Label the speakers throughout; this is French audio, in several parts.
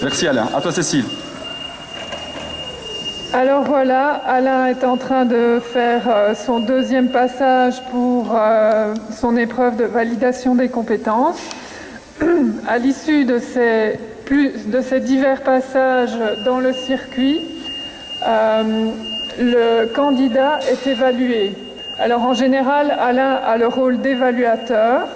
Speaker 1: Merci Alain. À toi Cécile.
Speaker 2: Alors voilà, Alain est en train de faire son deuxième passage pour son épreuve de validation des compétences. À l'issue de ces divers passages dans le circuit, le candidat est évalué. Alors en général, Alain a le rôle d'évaluateur.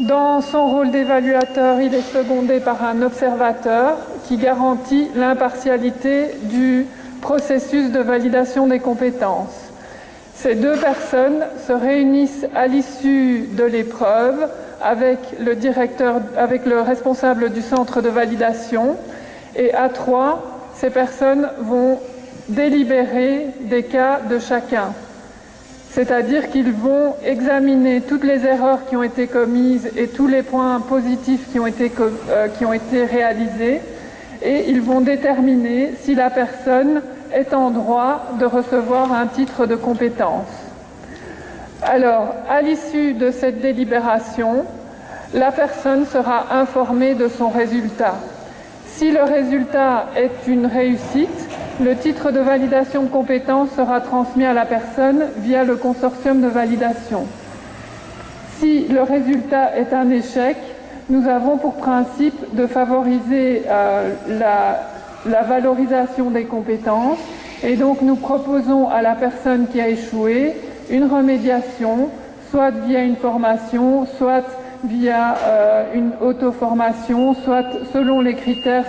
Speaker 2: Dans son rôle d'évaluateur, il est secondé par un observateur qui garantit l'impartialité du processus de validation des compétences. Ces deux personnes se réunissent à l'issue de l'épreuve avec le responsable du centre de validation, et à trois, ces personnes vont délibérer des cas de chacun. C'est-à-dire qu'ils vont examiner toutes les erreurs qui ont été commises et tous les points positifs qui ont été réalisés, et ils vont déterminer si la personne est en droit de recevoir un titre de compétence. Alors, à l'issue de cette délibération, la personne sera informée de son résultat. Si le résultat est une réussite, le titre de validation de compétences sera transmis à la personne via le consortium de validation. Si le résultat est un échec, nous avons pour principe de favoriser la valorisation des compétences, et donc nous proposons à la personne qui a échoué une remédiation, soit via une formation, soit via une auto-formation, soit selon les critères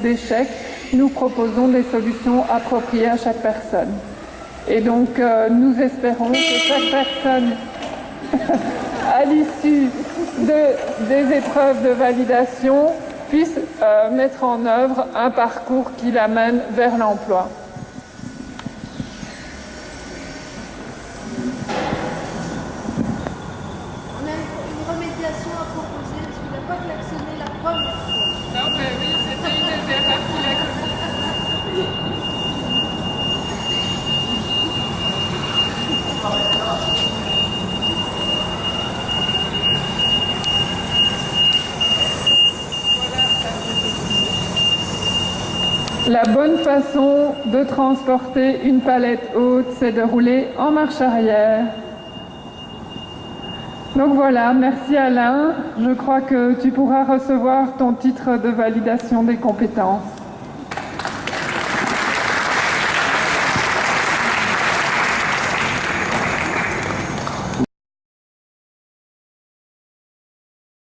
Speaker 2: d'échec. Nous proposons des solutions appropriées à chaque personne. Et donc nous espérons que chaque personne à l'issue des épreuves de validation puisse mettre en œuvre un parcours qui l'amène vers l'emploi.
Speaker 3: On a une remédiation à proposer parce qu'il n'a pas klaxonné la première fois.
Speaker 2: Non, mais oui, c'était une des erreurs qu'il a commises. La bonne façon de transporter une palette haute, c'est de rouler en marche arrière. Donc voilà, merci Alain. Je crois que tu pourras recevoir ton titre de validation des compétences.